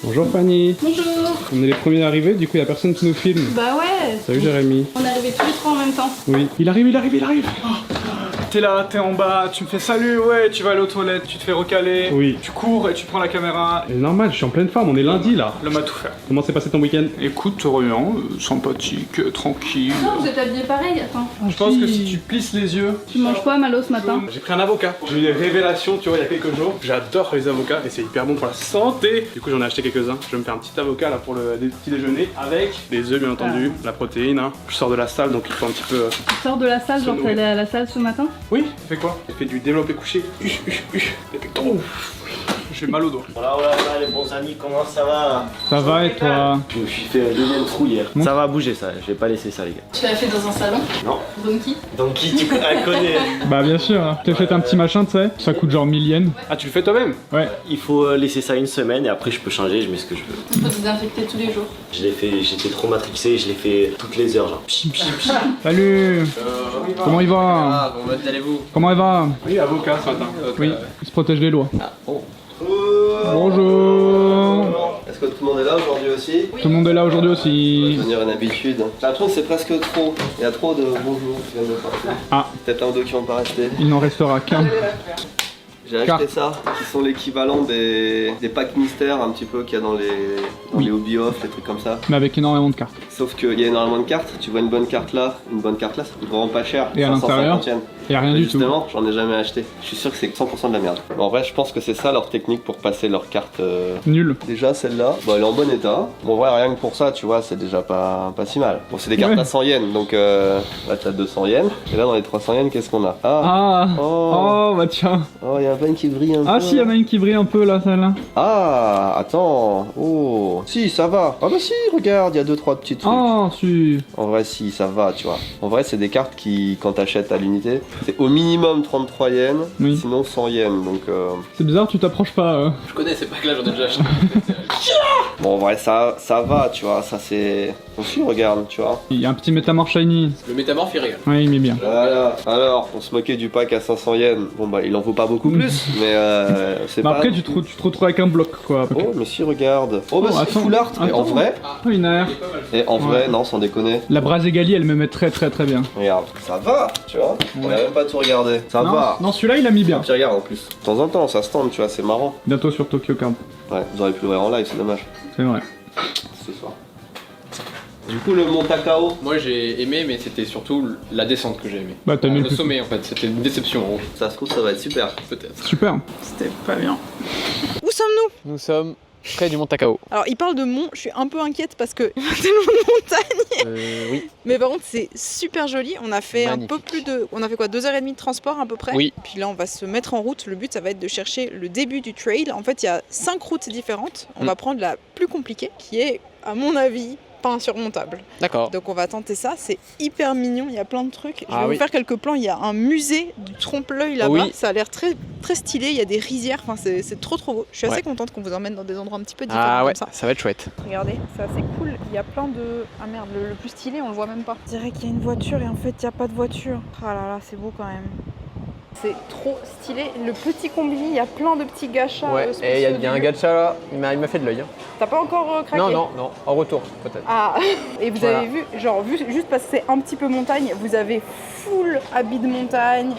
Bonjour Fanny. Bonjour. On est les premiers arrivés, du coup il y a personne qui nous filme. Bah ouais. Salut Jérémy. On est arrivés tous les trois en même temps. Oui. Il arrive. T'es là, t'es en bas, tu me fais salut, ouais, tu vas aller aux toilettes, tu te fais recaler, Oui. tu cours et tu prends la caméra. C'est normal, je suis en pleine forme, on est lundi là. L'homme a tout fait. Comment s'est passé ton week-end? Écoute, rien, sympathique, tranquille. Non, vous êtes habillés pareil, attends. Je pense que si tu plisses les yeux... Tu manges quoi Malo ce matin? J'ai pris un avocat. J'ai eu des révélations, tu vois, il y a quelques jours. J'adore les avocats et c'est hyper bon pour la santé. Du coup j'en ai acheté quelques-uns. Je vais me faire un petit avocat là pour le petit déjeuner avec des œufs bien entendu, la protéine. Hein. Je sors de la salle donc il faut un petit peu... Tu sors de la salle, genre t'es allé à la salle ce matin? Oui, tu fais quoi? J'ai fait du développé couché. Des pectoraux. J'ai mal au dos. Voilà, les bons amis, comment ça va? Ça va et toi? Je me suis fait un deuxième trou hier. Ça va bouger ça, je vais pas laisser ça les gars. Tu l'as fait dans un salon? Non. Donkey? Donc qui tu connais? Bah bien sûr, hein. T'as fait un petit machin, tu sais. Ça coûte genre 1000 yens. Ah tu le fais toi-même? Ouais. Il faut laisser ça une semaine et après je peux changer, je mets ce que je veux. Il faut désinfecter tous les jours. Je l'ai fait, j'étais trop matrixé, je l'ai fait toutes les heures genre. Salut. Comment il va? Ah, bon, bah, allez-vous? Comment il va? Oui, avocat ce matin. Oui, il se protège les lois. Ah, bon. Bonjour. Est-ce que tout le monde est là aujourd'hui aussi? Tout le monde est là aujourd'hui Ça va aussi. devenir une habitude. J'ai l'impression que c'est presque trop. Il y a trop de bonjour qui viennent de partir. Ah, Peut-être un ou deux qui vont pas rester. il n'en restera qu'un. J'ai acheté ça, qui sont l'équivalent des packs mystères un petit peu qu'il y a dans les hobby off, les trucs comme ça. Mais avec énormément de cartes. Sauf qu'il y a énormément de cartes, tu vois une bonne carte là, ça coûte vraiment pas cher. Et à 550 l'intérieur, yens. il n'y a rien du tout. Justement, j'en ai jamais acheté. Je suis sûr que c'est 100% de la merde. En vrai, je pense que c'est ça leur technique pour passer leurs cartes. Nul. Déjà celle-là, bon, elle est en bon état. Bon, en vrai, rien que pour ça, tu vois, c'est déjà pas si mal. Bon, c'est des cartes Ouais. à 100 yens, donc là t'as 200 yens. Et là, dans les 300 yens, qu'est-ce qu'on a? Ah. Oh, Oh, bah tiens. oh, il y a un pain qui brille un peu. Ah si, il y en a une qui brille un peu là, celle-là. Ah, attends. Oh, si, ça va. Ah bah si, regarde, il y a 2-3 petits trucs. Oh, si. En vrai, si, ça va, tu vois. En vrai, c'est des cartes qui, quand t'achètes à l'unité, c'est au minimum 33 yens, Oui. sinon 100 yens. Donc, C'est bizarre, tu t'approches pas. Je connais ces packs là, j'en ai déjà acheté. bon, en vrai, ça va, tu vois. Ça, c'est. Aussi, regarde, tu vois. Il y a un petit métamorphe shiny. Le métamorphe il régale. Ouais, il met bien. Voilà. Alors, on se moquait du pack à 500 yens. Bon, bah, il en vaut pas beaucoup plus, mais c'est Bah pas. après, tu te retrouves avec un bloc quoi. Oh, mais si, regarde. Oh, bah, Oh, c'est attends. full art. Et en Attends. vrai, Oh, une air. et en vrai, non, sans déconner. La Braségali, elle me met très bien. Regarde, ça va, tu vois. On a même pas tout regardé. Ça non, va. non, celui-là, il a mis bien. Puis regarde en plus. De temps en temps, ça se tente, tu vois, c'est marrant. Bientôt sur Tokyo Card. Ouais, vous auriez pu le voir en live, c'est dommage. C'est vrai. Ce soir. Du coup, le Mont Takao, Moi j'ai aimé, mais c'était surtout la descente que j'ai aimé. Bah, t'as mis Le le plus. sommet en fait, c'était une déception en gros. ça se trouve, ça va être super. Peut-être. Super. C'était pas bien. Où sommes-nous? Nous sommes près du mont Takao. Alors, il parle de mont, je suis un peu inquiète parce que il y a tellement de montagnes. Oui. Mais par contre, c'est super joli. On a fait un peu Magnifique. plus de. On a fait quoi? 2h30 de transport à peu près? Oui. Puis là, on va se mettre en route. Le but, ça va être de chercher le début du trail. En fait, il y a 5 routes différentes. On va prendre la plus compliquée qui est, à mon avis, pas insurmontable. D'accord. Donc on va tenter ça, c'est hyper mignon, il y a plein de trucs. Je vais Ah vous oui. faire quelques plans, il y a un musée du trompe-l'œil là-bas, Oui. ça a l'air très, très stylé, il y a des rizières, enfin c'est trop beau. Je suis assez Ouais. contente qu'on vous emmène dans des endroits un petit peu différents Ah ouais, comme ça. ça va être chouette. Regardez, c'est assez cool, il y a plein de... Ah merde, le plus stylé on le voit même pas. Je dirais qu'il y a une voiture et en fait il n'y a pas de voiture. Ah là là, c'est beau quand même. C'est trop stylé, le petit combi, il y a plein de petits gachas. Ouais, et il y a un gacha là, il m'a fait de l'œil. Hein. T'as pas encore craqué? Non, en retour peut-être. Ah, et vous Voilà. avez vu, juste parce que c'est un petit peu montagne, vous avez full habit de montagne,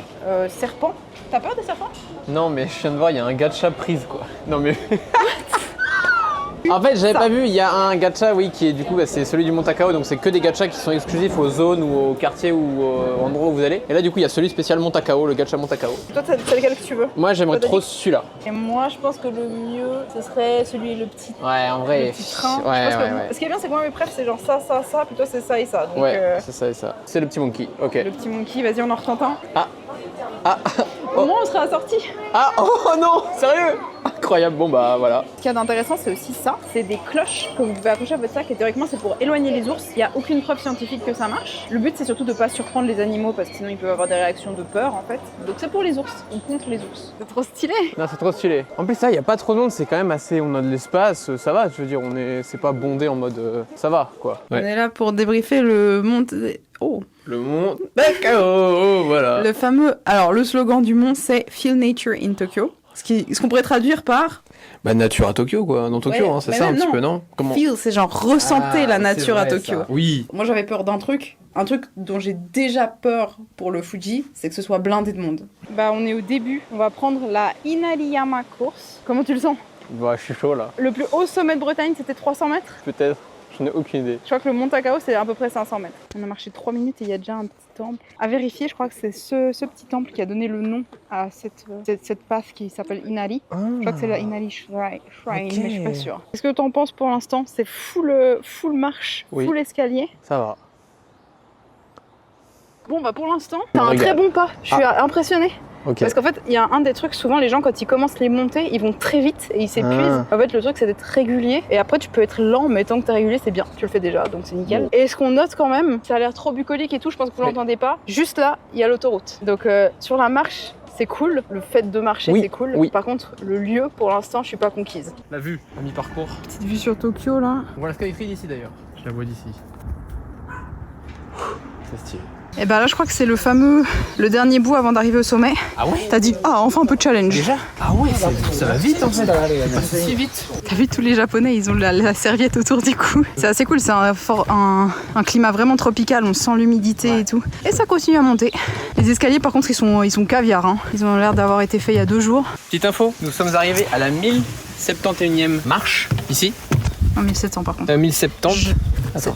serpent. T'as peur des serpents? Non, mais je viens de voir, il y a un gacha prise quoi. Non mais. En fait, j'avais pas vu, il y a un gacha, oui, qui est du coup, bah, c'est celui du Mont Takao, donc c'est que des gachas qui sont exclusifs aux zones ou aux quartiers ou aux endroits où vous allez. Et là, du coup, il y a celui spécial Mont Takao, le gacha Mont Takao. Toi, c'est lequel que tu veux? Moi, j'aimerais Toi, t'as trop dit- celui-là. Et moi, je pense que le mieux, ce serait celui, le petit, Ouais, en vrai. le petit train. Ouais, Je pense que- ouais. Ce qui est bien, c'est que moi, mes préfs, c'est genre ça, puis toi, c'est ça et ça. Donc, Ouais, c'est ça et ça. C'est le petit monkey, ok. le petit monkey, vas-y, on en retente un. Ah, Au moins, on sera assorti. ah, oh non, sérieux? Incroyable, bon bah voilà. Ce qu'il y a d'intéressant, c'est aussi ça. C'est des cloches que vous pouvez accrocher à votre sac et théoriquement, c'est pour éloigner les ours. Il n'y a aucune preuve scientifique que ça marche. Le but, c'est surtout de ne pas surprendre les animaux parce que sinon, ils peuvent avoir des réactions de peur en fait. Donc, c'est pour les ours. On compte les ours. C'est trop stylé. Non, c'est trop stylé. En plus, ça, il n'y a pas trop de monde, c'est quand même assez. On a de l'espace, ça va, je veux dire, c'est pas bondé en mode. Ça va, quoi. On est là pour débriefer le mont. Oh. Le mont Takao, voilà. Le fameux. Alors, le slogan du mont, c'est Feel Nature in Tokyo. Ce qu'on pourrait traduire par Bah nature à Tokyo quoi, dans Tokyo, Ouais, hein, c'est mais ça un même petit non. peu, non? Comment? Feel, c'est genre ressentir la Ah, nature c'est à vrai, Tokyo. ça. Oui. Moi j'avais peur d'un truc, un truc dont j'ai déjà peur pour le Fuji, c'est que ce soit blindé de monde. Bah on est au début, on va prendre la Inariyama Course. Comment tu le sens? Bah je suis chaud là. Le plus haut sommet de Bretagne c'était 300 mètres. Peut-être. J'en ai aucune idée. Je crois que le Mont Takao c'est à peu près 500 mètres. On a marché 3 minutes et il y a déjà un petit temple. À vérifier, je crois que c'est ce petit temple qui a donné le nom à cette path qui s'appelle Inari. Je crois que c'est la Inari Shrine, Ok. mais je suis pas sûre. Qu'est-ce que t'en penses pour l'instant? C'est full marche, Oui. full escalier. Ça va. Bon bah pour l'instant, t'as un Regarde. très bon pas. Je suis impressionnée. Ok. Parce qu'en fait, il y a un des trucs, souvent les gens quand ils commencent les montées, ils vont très vite et ils s'épuisent. En fait, le truc c'est d'être régulier. Et après, tu peux être lent, mais tant que t'es régulier, c'est bien. Tu le fais déjà, donc c'est nickel. Bon. Et ce qu'on note quand même, ça a l'air trop bucolique et tout, je pense que vous Oui. l'entendez pas. Juste là, il y a l'autoroute. Donc sur la marche, c'est cool. Le fait de marcher, Oui, c'est cool. oui. Par contre, le lieu, pour l'instant, je suis pas conquise. La vue, à mi-parcours. Petite vue sur Tokyo là. On voit la Skytree d'ici d'ailleurs. Je la vois d'ici. C'est stylé. Et bah là, je crois que c'est le dernier bout avant d'arriver au sommet. Ah ouais? T'as dit, ah, enfin un peu de challenge. Déjà? Ah ouais, ça va vite en fait. C'est si vite. T'as vu tous les Japonais, ils ont la serviette autour du cou. C'est assez cool, c'est un climat vraiment tropical, on sent l'humidité et tout. Et ça continue à monter. Les escaliers par contre ils sont caviar, hein. Ils ont l'air d'avoir été faits il y a 2 jours. Petite info, nous sommes arrivés à la 1071e marche, ici. En 1700 par contre. 1070. Attends.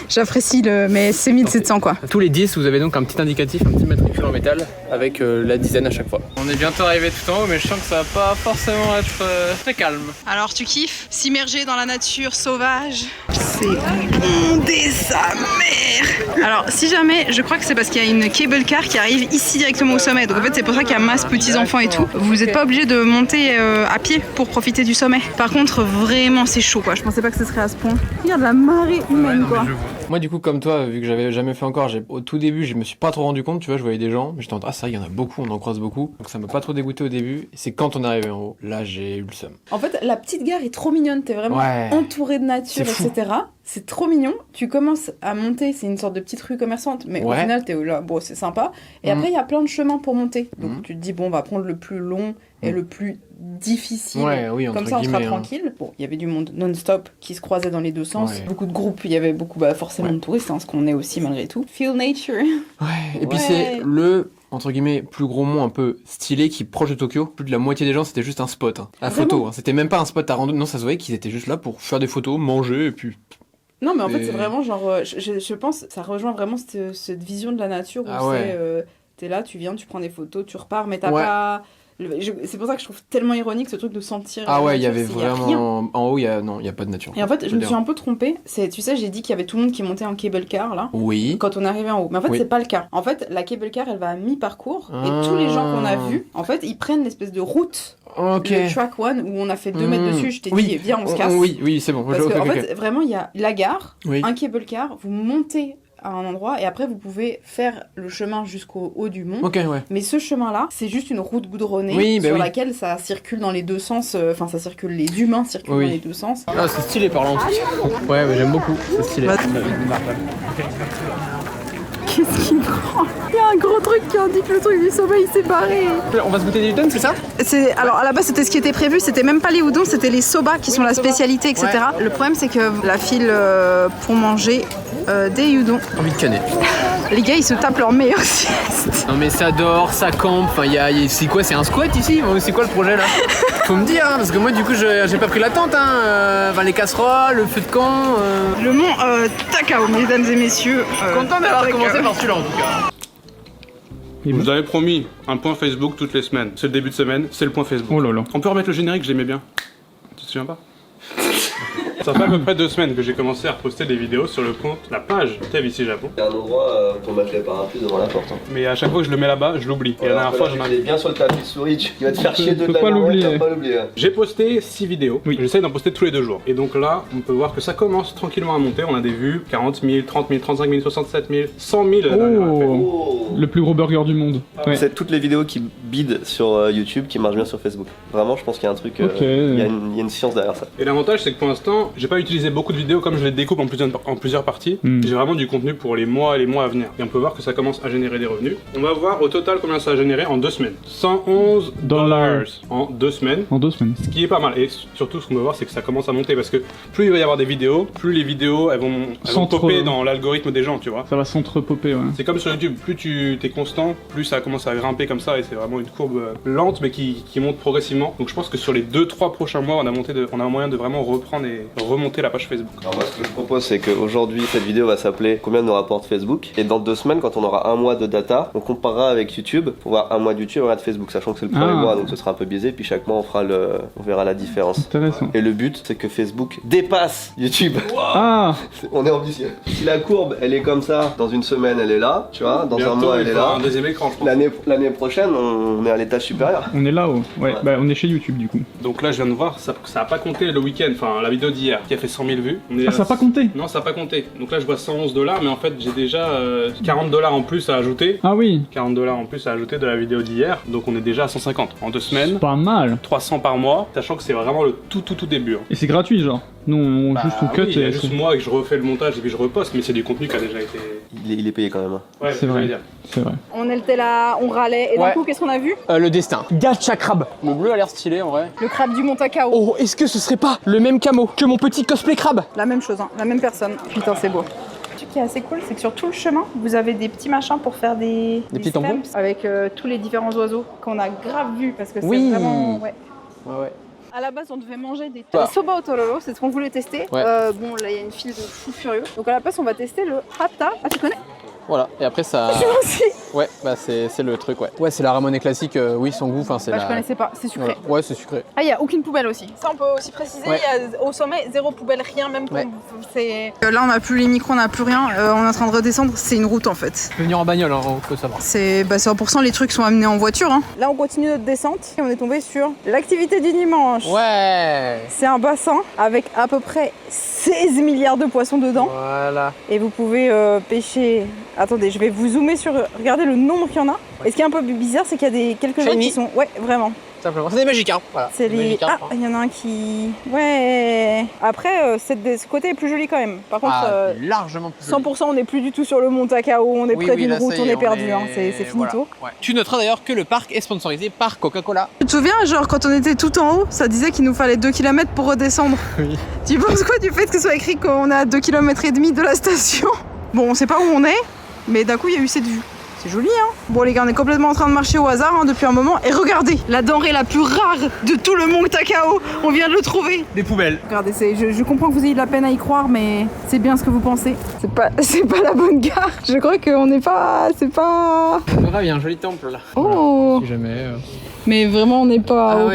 J'apprécie mais c'est 1700 quoi. Tous les 10, vous avez donc un petit indicatif, un petit matricule en métal avec la dizaine à chaque fois. On est bientôt arrivé tout en haut, mais je sens que ça va pas forcément être très calme. Alors tu kiffes s'immerger dans la nature sauvage? C'est bondé sa mère. Alors si jamais, je crois que c'est parce qu'il y a une cable car qui arrive ici directement au sommet. Donc en fait c'est pour ça qu'il y a masse petits enfants et tout. Vous n'êtes pas obligé de monter à pied pour profiter du sommet. Par contre vraiment c'est chaud quoi. Je pensais pas que ce serait à ce point. Il y a de la marée humaine quoi. Moi du coup comme toi, vu que j'avais jamais fait encore, au tout début je me suis pas trop rendu compte, tu vois, je voyais des gens, mais j'étais en train, ah ça il y en a beaucoup, on en croise beaucoup, donc ça m'a pas trop dégoûté au début, et c'est quand on est arrivé en haut, là j'ai eu le seum. En fait, la petite gare est trop mignonne, t'es vraiment Ouais. entouré de nature, C'est fou. etc. C'est trop mignon. Tu commences à monter, c'est une sorte de petite rue commerçante, mais au Ouais. final, t'es là, bon, c'est sympa. Et après, il y a plein de chemins pour monter. Donc tu te dis, bon, on va prendre le plus long et le plus difficile. Ouais, oui, entre Comme ça, on sera guillemets, hein. tranquille. Bon, il y avait du monde non-stop qui se croisait dans les deux sens. Ouais. Beaucoup de groupes, il y avait beaucoup, forcément de touristes, hein, ce qu'on est aussi malgré tout. Feel nature. Ouais, et puis Ouais. c'est le, entre guillemets, plus gros mont un peu stylé qui est proche de Tokyo. Plus de la moitié des gens c'était juste un spot, hein. La Vraiment photo, hein. C'était même pas un spot à randonnée, non ça se voyait qu'ils étaient juste là pour faire des photos, manger et puis... Non, mais en fait, Et- c'est vraiment genre. Je pense ça rejoint vraiment cette vision de la nature où Ah ouais. t'es là, tu viens, tu prends des photos, tu repars, mais t'as Ouais. pas. C'est pour ça que je trouve tellement ironique ce truc de sentir. Ah la ouais, il y nature, avait c'est- y a rien. vraiment... En haut, il y a... Non, il y a pas de nature. Et en fait, je me veux suis dire. un peu trompée. Tu sais, j'ai dit qu'il y avait tout le monde qui montait en cable car là. Oui. Quand on est arrivé en haut. Mais en fait, Oui. c'est pas le cas. En fait, la cable car, elle va à mi-parcours. Ah. Et tous les gens qu'on a vus, en fait, ils prennent l'espèce de route, Ok. le track one, où on a fait 2 mètres dessus. Je t'ai Oui. dit, viens, on se casse. Oui, oui, c'est bon. Parce Ok, qu'en ok, fait, vraiment, il y a la gare, Oui. un cable car, vous montez à un endroit et après vous pouvez faire le chemin jusqu'au haut du mont. Ok, ouais. Mais ce chemin-là, c'est juste une route goudronnée Oui, bah sur oui. laquelle ça circule dans les deux sens, enfin ça circule, les humains circulent Oui. dans les deux sens. Ah, c'est stylé par là en tout cas. Ouais, mais j'aime beaucoup. C'est stylé. Qu'est-ce qu'il prend? Il y a un gros truc qui indique le truc du sommet, il s'est barré. On va se goûter des udon, c'est ça? Alors à la base c'était ce qui était prévu, c'était même pas les udon, c'était les soba qui sont la spécialité, etc. Ouais. Le problème c'est que la file pour manger des udon, Envie de canner. les gars ils se tapent leur meilleure sieste. Non mais ça dort, ça campe, enfin c'est quoi, c'est un squat ici? C'est quoi le projet là? Faut me dire, hein, parce que moi du coup j'ai pas pris la tente, hein. Enfin les casseroles, le feu de camp. Le mont Takao, mesdames et messieurs. Content d'avoir commencé par celui-là en tout cas. Je vous avais promis un point Facebook toutes les semaines. C'est le début de semaine, c'est le point Facebook. Oh là là. On peut remettre le générique, j'aimais bien. Tu te souviens pas? Ça fait à peu près 2 semaines que j'ai commencé à reposter des vidéos sur le compte, la page TVC Japon. Il y a un endroit pour mettre les parapluies devant la porte. Hein. Mais à chaque fois que je le mets là-bas, je l'oublie. Et la dernière fois, j'en ai... bien sur le clavier souris, tu vas te faire chier de peux la pas main, l'oublier. tu vas pas l'oublier. J'ai posté 6 vidéos. Oui. J'essaye d'en poster tous les 2 jours. Et donc là, on peut voir que ça commence tranquillement à monter. On a des vues 40 000, 30 000, 35 000, 67 000, 100 000. la dernière fois. Oh, le plus gros burger du monde. Ouais. C'est toutes les vidéos qui bident sur YouTube qui marchent bien sur Facebook. Vraiment, je pense qu'il y a un truc, Ok. il y a une science derrière ça. Et l'avantage, c'est que pour l'instant, j'ai pas utilisé beaucoup de vidéos comme je les découpe en plusieurs parties. J'ai vraiment du contenu pour les mois et les mois à venir. Et on peut voir que ça commence à générer des revenus. On va voir au total combien ça a généré en 2 semaines. $111 en 2 semaines. En 2 semaines. Ce qui est pas mal. Et surtout, ce qu'on va voir, c'est que ça commence à monter parce que plus il va y avoir des vidéos, plus les vidéos elles vont popper dans l'algorithme des gens, tu vois. Ça va s'entrepopper, ouais. C'est comme sur YouTube, plus tu t'es constant, plus ça commence à grimper comme ça et c'est vraiment une courbe lente mais qui monte progressivement. Donc je pense que sur les 2-3 prochains mois, on a moyen de vraiment reprendre et remonter la page Facebook. Alors moi ce que je propose c'est qu'aujourd'hui cette vidéo va s'appeler Combien nous rapporte Facebook, et dans 2 semaines quand on aura 1 mois de data, on comparera avec YouTube pour voir 1 mois de YouTube et 1 mois de Facebook, sachant que c'est le premier mois donc ce sera un peu biaisé, puis chaque mois on verra la différence. Intéressant. Et le but c'est que Facebook dépasse YouTube. Ah. On est ambitieux. Si la courbe elle est comme ça, dans 1 semaine elle est là, tu vois, dans bientôt, 1 mois elle est là. Un deuxième écran, je pense. L'année prochaine on est à l'étage supérieur. On est là-haut. Ouais, bah on est chez YouTube du coup. Donc là je viens de voir, ça a pas compté le week-end, enfin la vidéo d'hier qui a fait 100 000 vues. Ça a pas compté? Non, ça a pas compté. Donc là je vois $111, mais en fait j'ai déjà $40 en plus à ajouter. Ah oui. $40 en plus à ajouter de la vidéo d'hier, donc on est déjà à 150 en 2 semaines. Pas mal. 300 par mois, sachant que c'est vraiment le tout début. Hein. Et c'est gratuit genre. Nous juste on cut oui, il y a et juste moi que je refais le montage et puis je reposte, mais c'est du contenu qui a déjà été... Il est payé quand même. Hein. Ouais, c'est vrai. C'est vrai. On était là, on râlait, et d'un coup, qu'est-ce qu'on a vu? Le destin. Gacha crabe. Le bleu a l'air stylé en vrai. Le crabe du Mont Takao. Oh, est-ce que ce serait pas le même camo que mon petit cosplay crabe? La même chose, hein, la même personne. Putain, c'est beau. Ce qui est assez cool, c'est que sur tout le chemin, vous avez des petits machins pour faire des petits stamps tampons avec tous les différents oiseaux qu'on a grave vus parce que c'est Oui. vraiment... Ouais. Ouais. À la base, on devait manger des Ah. soba au tororo, c'est ce qu'on voulait tester. Ouais. Bon, là, il y a une file de fous furieux. Donc à la place, on va tester le hata. Ah, tu connais? Voilà, et après ça... Moi aussi. Ouais, bah c'est le truc, ouais. Ouais, c'est la ramonée classique, oui, son goût, enfin c'est Bah, la... je connaissais pas, c'est sucré. Ouais, c'est sucré. Ah, il n'y a aucune poubelle aussi. Ça, on peut aussi préciser. Ouais. Il y a au sommet, 0 poubelle, rien, même pour. Ouais. Là, on n'a plus les micros, on n'a plus rien. On est en train de redescendre. C'est une route en fait. Tu peux venir en bagnole, hein, on peut savoir. C'est 100% les trucs sont amenés en voiture. Hein. Là, on continue notre descente et on est tombé sur l'activité du dimanche. Ouais. C'est un bassin avec à peu près 16 milliards de poissons dedans. Voilà. Et vous pouvez pêcher. Attendez, je vais vous zoomer sur. Regardez le nombre qu'il y en a. Et ce qui est un peu bizarre, c'est qu'il y a quelques-uns Shiny. qui sont. Ouais, vraiment. Simplement. C'est des magicarpes, voilà. C'est Des les. magicarpes, Ah, il y en a un qui. Ouais. Après, ce côté est plus joli quand même. Par contre, largement plus joli. 100%, on n'est plus du tout sur le Mont Takao. On est près d'une là, route, ça y on est, est perdu. Hein. C'est finito. voilà. Ouais. Tu noteras d'ailleurs que le parc est sponsorisé par Coca-Cola. Tu te souviens, genre, quand on était tout en haut, ça disait qu'il nous fallait 2 km pour redescendre. Oui. Tu penses quoi du fait que ce soit écrit qu'on est à 2,5 km de la station? Bon, on sait pas où on est, mais d'un coup, il y a eu cette vue. C'est joli, hein? Bon, les gars, on est complètement en train de marcher au hasard depuis un moment. Et regardez, la denrée la plus rare de tout le Mont Takao, on vient de le trouver. Des poubelles. Regardez, je comprends que vous ayez de la peine à y croire, mais c'est bien ce que vous pensez. C'est pas la bonne gare. Je crois qu'on n'est pas... C'est pas... Grave, il y a un joli temple là. Oh! Si jamais... Mais vraiment, on n'est pas,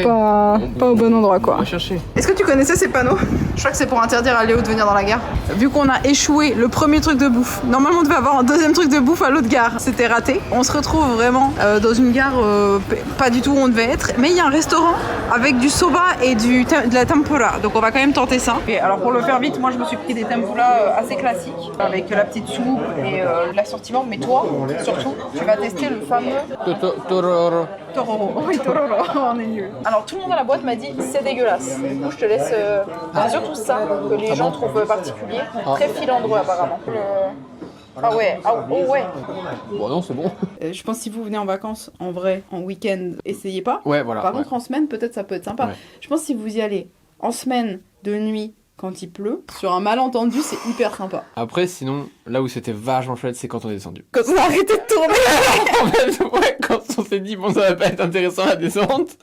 pas au bon endroit, quoi. On va chercher. Est-ce que tu connaissais ces panneaux? Je crois que c'est pour interdire à Léo de venir dans la gare. Vu qu'on a échoué le premier truc de bouffe, normalement on devait avoir un deuxième truc de bouffe à l'autre gare. C'était raté. On se retrouve vraiment dans une gare pas du tout où on devait être. Mais il y a un restaurant avec du soba et de la tempura. Donc on va quand même tenter ça. Et alors pour le faire vite, moi je me suis pris des tempura assez classiques avec la petite soupe et l'assortiment. Mais toi, surtout, tu vas tester le fameux Tororo. Tororo. Oui, Tororo, on est nul. Alors tout le monde à la boîte m'a dit c'est dégueulasse. Du coup je te laisse. C'est surtout ça que les gens trouvent particulier. Très filandreux apparemment. Ah ouais, oh ouais. Bon non c'est bon. Je pense que si vous venez en vacances, en vrai, en week-end, essayez pas. Ouais voilà. Par contre en semaine, peut-être ça peut être sympa. Ouais. Je pense que si vous y allez en semaine, de nuit, quand il pleut, sur un malentendu, c'est hyper sympa. Après sinon, là où c'était vachement chouette, c'est quand on est descendu. Quand on a arrêté de tourner. En fait, ouais, quand on s'est dit bon ça va pas être intéressant la descente,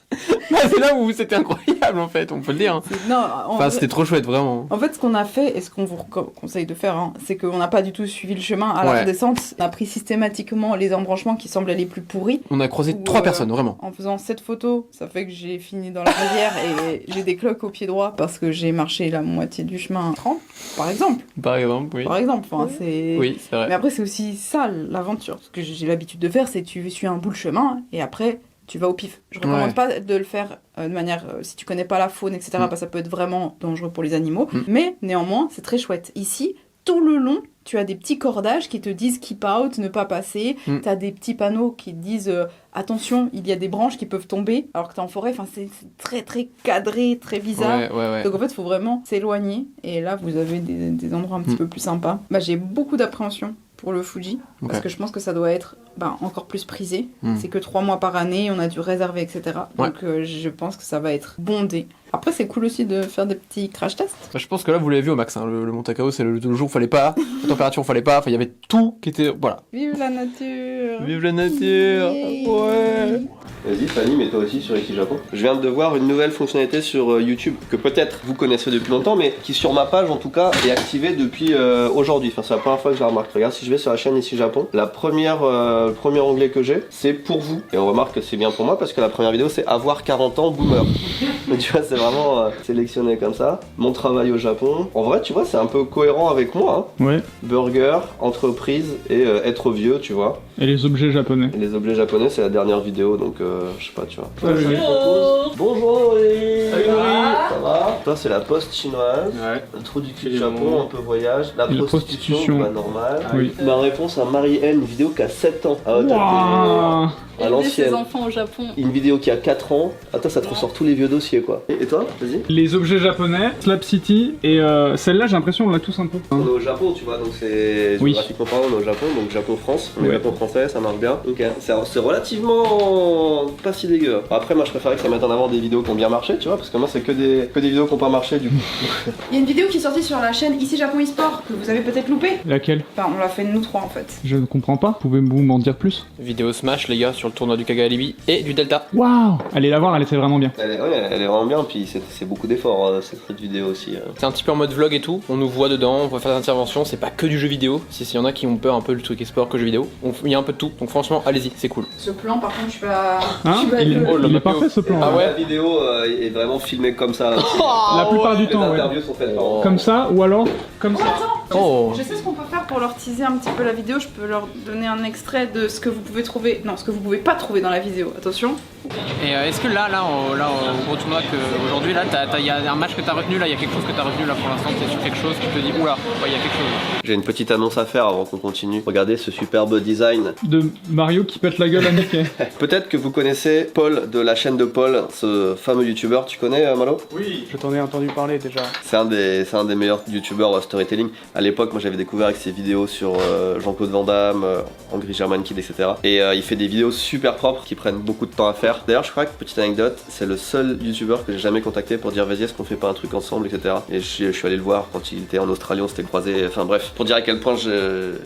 bah, c'est là où c'était incroyable en fait, on peut le dire. Hein. Non, Enfin c'était trop chouette vraiment. En fait, ce qu'on a fait et ce qu'on vous conseille de faire, hein, c'est qu'on n'a pas du tout suivi le chemin à la redescente. On a pris systématiquement les embranchements qui semblaient les plus pourris. On a croisé 3 personnes vraiment. En faisant cette photo, ça fait que j'ai fini dans la rivière et j'ai des cloques au pied droit parce que j'ai marché la moitié du chemin 30, par exemple. Par exemple, oui. Par exemple, enfin, c'est... Oui, c'est vrai. Mais après, c'est aussi ça l'aventure. Ce que j'ai l'habitude de faire, c'est tu suis un bout de chemin et après tu vas au pif. Je recommande pas de le faire de manière, si tu connais pas la faune, etc., parce que ça peut être vraiment dangereux pour les animaux. Mais néanmoins, c'est très chouette. Ici, tout le long, tu as des petits cordages qui te disent keep out, ne pas passer. Tu as des petits panneaux qui te disent attention, il y a des branches qui peuvent tomber. Alors que t'es en forêt, c'est très très cadré, très bizarre. Ouais. Donc en fait, il faut vraiment s'éloigner. Et là, vous avez des endroits un petit peu plus sympas. J'ai beaucoup d'appréhension pour le Fuji, parce que je pense que ça doit être encore plus prisé. C'est que 3 mois par année, on a dû réserver, etc. Donc je pense que ça va être bondé. Après, c'est cool aussi de faire des petits crash tests. Je pense que là, vous l'avez vu au max, hein, le Monte Cacao, c'est le jour où fallait pas, la température fallait pas, il y avait tout qui était... Voilà. Vive la nature. Vive la nature. Ouais. Vas-y Fanny, mais toi aussi sur Ici Japon. Je viens de voir une nouvelle fonctionnalité sur YouTube que peut-être vous connaissez depuis longtemps, mais qui sur ma page en tout cas est activée depuis aujourd'hui. Enfin, c'est la première fois que je la remarque. Regarde, si je vais sur la chaîne Ici Japon, le premier onglet que j'ai, c'est pour vous. Et on remarque que c'est bien pour moi parce que la première vidéo c'est avoir 40 ans boomer. Mais tu vois, c'est vraiment sélectionné comme ça. Mon travail au Japon. En vrai, tu vois, c'est un peu cohérent avec moi. Hein. Ouais. Burger, entreprise et être vieux, tu vois. Et les objets japonais. Et les objets japonais, c'est la dernière vidéo, donc je sais pas, tu vois. Bonjour Laurie. Salut Laurie. Ça va? Toi, c'est la poste chinoise. Ouais. Le trou du cul du Japon, un peu voyage. La prostitution, pas normal. Oui. Ma réponse à Marie-N, une vidéo qui a 7 ans. Ah ouais, Waouh. à l'ancienne. ses enfants au Japon. Une vidéo qui a 4 ans. Attends, ça te ressort tous les vieux dossiers, quoi. Et toi? Vas-y. Les objets japonais, Slap City, et celle-là, j'ai l'impression on l'a tous un peu. On est au Japon, tu vois, donc c'est Oui. géographiquement parlant, on est au Japon, donc Japon-France, on est Ouais. Japon-français, ça marche bien. Ok, c'est relativement pas si dégueu. Après, moi je préférais que ça mette en avant des vidéos qui ont bien marché, tu vois, parce que moi c'est que des vidéos qui ont pas marché du coup. Il y a une vidéo qui est sortie sur la chaîne Ici Japon eSport que vous avez peut-être loupé. Laquelle? Enfin, on l'a fait nous 3 en fait. Je ne comprends pas. Pouvez-vous m'en dire plus? Vidéo Smash, les gars, sur le tournoi du Kagalibi et du Delta. Waouh. Allez la voir, elle était vraiment bien. Elle est vraiment bien, puis c'est beaucoup d'efforts cette vidéo aussi. C'est un petit peu en mode vlog et tout, on nous voit dedans, on va faire des interventions, c'est pas que du jeu vidéo, s'il y en a qui ont peur un peu du truc e-sport que jeu vidéo, il y a un peu de tout, donc franchement, allez-y, c'est cool. Ce plan, par contre, je suis pas. Hein? je suis pas Il Oh, le est Mapio. parfait ce plan. Ah ouais. La vidéo est vraiment filmée comme ça. La plupart du Les temps, ouais. interviews sont faites par Comme ça, ou alors comme Oh, ça. attends. Oh. Je sais ce qu'on peut faire pour leur teaser un petit peu la vidéo. Je peux leur donner un extrait de ce que vous pouvez trouver. Non, ce que vous pouvez pas trouver dans la vidéo. Attention. Et est-ce que là, au gros tournoi aujourd'hui, là, il y a un match que t'as retenu, là, il y a quelque chose que t'as retenu là pour l'instant, t'es sur quelque chose qui te dit, oula, il y a quelque chose. J'ai une petite annonce à faire avant qu'on continue. Regardez ce superbe design. De Mario qui pète la gueule à Mickey. Peut-être que vous connaissez Paul de la chaîne de Paul, ce fameux youtubeur, tu connais Malo? Oui, je t'en ai entendu parler déjà. C'est un des meilleurs youtubeurs storytelling. À l'époque, moi j'avais découvert avec ses vidéos sur Jean-Claude Van Damme, Angry German Kid, etc. Et il fait des vidéos super propres qui prennent beaucoup de temps à faire. D'ailleurs, je crois que, petite anecdote, c'est le seul youtubeur que j'ai jamais contacté pour dire vas-y, est-ce qu'on fait pas un truc ensemble, etc. Et je suis allé le voir quand il était en Australie, on s'était croisés. Enfin bref, pour dire à quel point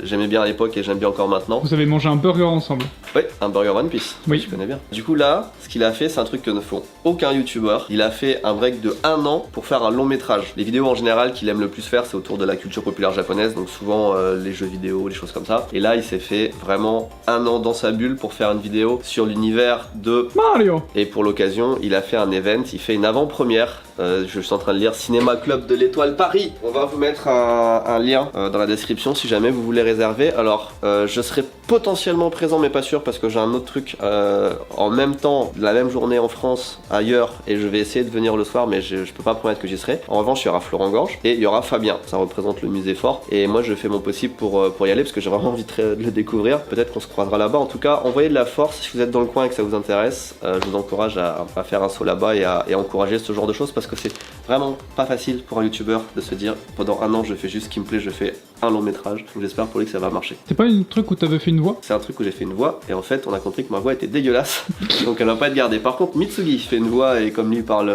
j'aimais bien à l'époque et j'aime bien encore maintenant. Vous avez mangé un burger ensemble. Ouais, un burger One Piece. Oui. Je connais bien. Du coup là, ce qu'il a fait, c'est un truc que ne font aucun youtubeur. Il a fait un break de 1 an pour faire un long métrage. Les vidéos en général qu'il aime le plus faire, c'est autour de la culture populaire japonaise, donc souvent les jeux vidéo, les choses comme ça. Et là, il s'est fait vraiment 1 an dans sa bulle pour faire une vidéo sur l'univers de Mario. Et pour l'occasion, il a fait un event, il fait une avant-première. Je suis en train de lire Cinéma Club de l'Étoile Paris. On va vous mettre un lien dans la description si jamais vous voulez réserver. Alors, je serai potentiellement présent, mais pas sûr parce que j'ai un autre truc en même temps, la même journée en France, ailleurs, et je vais essayer de venir le soir, mais je peux pas promettre que j'y serai. En revanche, il y aura Florent Gorge et il y aura Fabien. Ça représente le musée fort. Et moi, je fais mon possible pour y aller parce que j'ai vraiment envie de le découvrir. Peut-être qu'on se croisera là-bas. En tout cas, envoyez de la force si vous êtes dans le coin et que ça vous intéresse. Je vous encourage à faire un saut là-bas et à encourager ce genre de choses parce que c'est vraiment pas facile pour un youtubeur de se dire pendant 1 an je fais juste ce qui me plaît, je fais un long métrage. Donc j'espère pour lui que ça va marcher. C'est pas un truc où t'avais fait une voix? C'est un truc où j'ai fait une voix et en fait on a compris que ma voix était dégueulasse donc elle va pas être gardée. Par contre Mitsugi fait une voix et comme lui il parle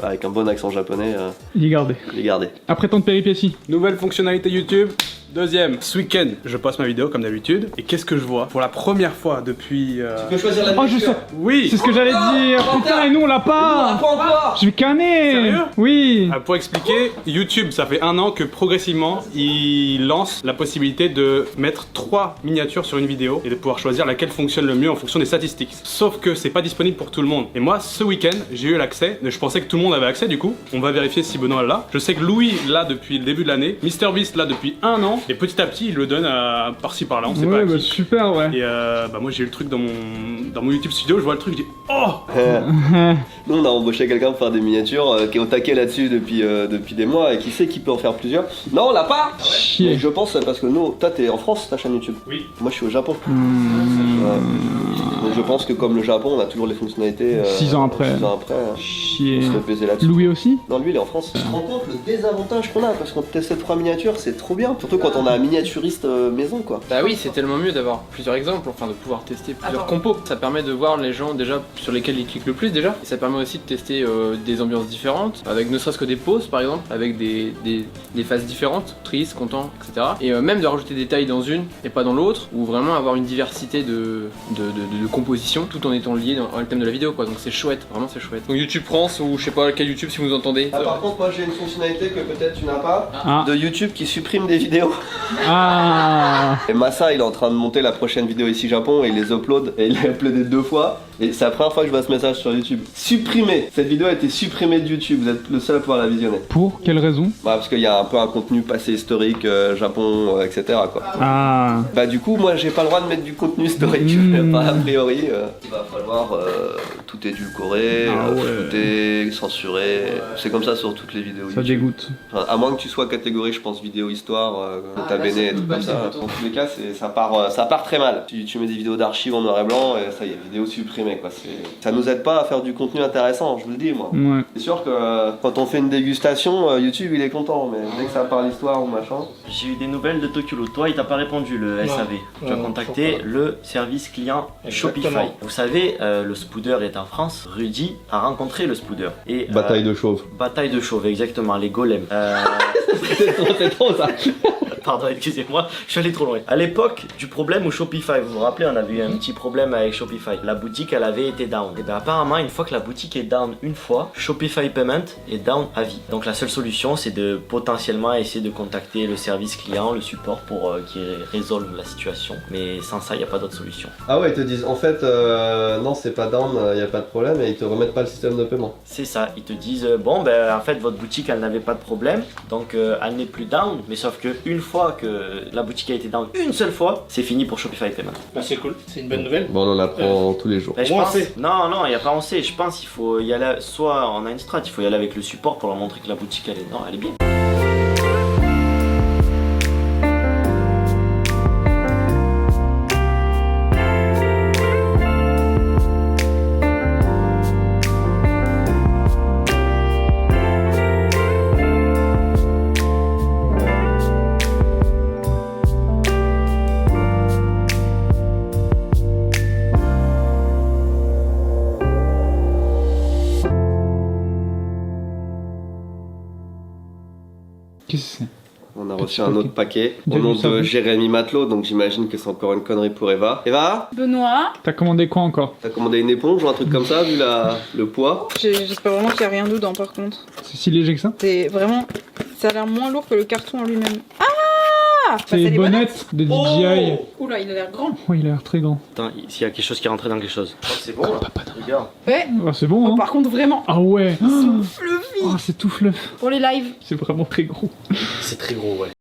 avec un bon accent japonais, Il est gardé. il est gardé. Après tant de péripéties. Nouvelle fonctionnalité YouTube. Deuxième, ce week-end, je poste ma vidéo comme d'habitude. Et qu'est-ce que je vois? Pour la première fois depuis. Tu peux choisir la Oh, je sais. Oui! C'est ce que j'allais dire. Putain, et nous on l'a pas. Je vais canner. Sérieux? Oui. Pour expliquer, YouTube, ça fait 1 an que progressivement, il lance la possibilité de mettre 3 miniatures sur une vidéo et de pouvoir choisir laquelle fonctionne le mieux en fonction des statistiques. Sauf que c'est pas disponible pour tout le monde. Et moi, ce week-end, j'ai eu l'accès. Je pensais que tout le monde avait accès du coup. On va vérifier si Benoît l'a. Je sais que Louis l'a depuis le début de l'année. MrBeast l'a depuis 1 an. temps et petit à petit il le donne par-ci par-là, on sait pas Ouais, à bah qui. super, ouais. Et moi j'ai eu le truc dans mon YouTube studio, je vois le truc, je dis oh. Nous on a embauché quelqu'un pour faire des miniatures qui est au taquet là-dessus depuis des mois et qui sait qu'il peut en faire plusieurs. Non, on l'a pas. Mais Chier. je pense parce que nous, toi t'es en France, ta chaîne YouTube. Oui. Moi je suis au Japon. Donc je pense que comme le Japon, on a toujours les fonctionnalités. 6 ans après. 6 ans après. Chier. On se fait baiser là-dessus. Louis aussi? Non, lui il est en France. Tu te rends compte le désavantage qu'on a parce qu'on testait 3 miniatures, c'est trop bien. Surtout quand on a un miniaturiste maison quoi. Bah oui, c'est tellement mieux d'avoir plusieurs exemples, enfin de pouvoir tester plusieurs Attends. compos. Ça permet de voir les gens déjà sur lesquels ils cliquent le plus déjà. Et ça permet aussi de tester des ambiances différentes, avec ne serait-ce que des poses par exemple, avec des phases différentes, tristes, contents, etc. Et même de rajouter des tailles dans une et pas dans l'autre, ou vraiment avoir une diversité de composition tout en étant lié dans le thème de la vidéo quoi. Donc c'est chouette, vraiment c'est chouette. Donc YouTube France ou je sais pas quel YouTube si vous entendez. Ah, par contre, moi j'ai une fonctionnalité que peut-être tu n'as pas Ah. de YouTube qui supprime des vidéos. Ah. Et Massa il est en train de monter la prochaine vidéo ici Japon et il les upload et il l'a uploadé 2 fois et c'est la première fois que je vois ce message sur YouTube. Supprimé. Cette vidéo a été supprimée de YouTube, vous êtes le seul à pouvoir la visionner. Pour quelle raison? Bah parce qu'il y a un peu un contenu passé historique, Japon, etc. quoi. Ah. Bah du coup moi j'ai pas le droit de mettre du contenu historique, pas a priori. Il va falloir tout édulcorer, Ah ouais. tout est censuré. C'est comme ça sur toutes les vidéos Ça YouTube. dégoûte. Enfin, à moins que tu sois catégorie, je pense, vidéo histoire, ta béné et tout comme ça. Dans tous les cas, ça part très mal. Tu mets des vidéos d'archives en noir et blanc et ça y est, vidéo supprimée quoi. Ça nous aide pas à faire du contenu intéressant, je vous le dis moi. Ouais. C'est sûr que quand on fait une dégustation, YouTube il est content, mais dès que ça parle histoire ou machin. J'ai eu des nouvelles de Tokyo. Toi, il t'a pas répondu le SAV. Tu as contacté le service client Shopify. Vous savez, le Spooder est en France. Rudy a rencontré le Spooder. Et, Bataille de chauves. Bataille de chauves, exactement, les golems. C'est trop ça. Pardon, excusez-moi, je suis allé trop loin. À l'époque du problème au Shopify, vous vous rappelez, on avait eu un petit problème avec Shopify. La boutique, elle avait été down. Et bien apparemment, une fois que la boutique est down une fois, Shopify Payment est down à vie. Donc la seule solution, c'est de potentiellement essayer de contacter le service client, le support pour qu'ils résolvent la situation. Mais sans ça, il n'y a pas d'autre solution. Ah ouais, ils te disent en fait, non, c'est pas down, y a pas de problème, et ils te remettent pas le système de paiement. C'est ça, ils te disent, bon ben en fait votre boutique elle n'avait pas de problème, donc elle n'est plus down, mais sauf que une fois que la boutique a été down une seule fois, c'est fini pour Shopify Payment. Bah c'est cool, c'est une bonne nouvelle. Bon, on en apprend tous les jours. Ben, je Au moins, pense... on sait. Non, il n'y a pas on sait, je pense qu'il faut y aller, soit on a une strat, il faut y aller avec le support pour leur montrer que la boutique elle est, non, elle est bien. Qu'est-ce que c'est? On a Petit reçu un paquet. autre paquet au J'ai nom vu ça, de oui. Jérémy Matelot, donc j'imagine que c'est encore une connerie pour Eva. Eva, Benoît, T'as commandé quoi encore? t'as commandé une éponge ou un truc comme ça, vu le poids? j'espère vraiment qu'il n'y a rien dedans par contre. C'est si léger que ça? C'est vraiment. Ça a l'air moins lourd que le carton en lui-même. Ah bah, C'est les bonnettes de DJI. Oula, il a l'air grand. Oh, il a l'air très grand. Attends, s'il y a quelque chose qui est rentré dans quelque chose. Oh, c'est bon là, regarde. Ouais. Ah, c'est bon, Oh, hein? par contre, vraiment. Ah ouais. Fluffy. Oh, c'est tout fluff. Pour les lives. C'est vraiment très gros. C'est très gros, ouais.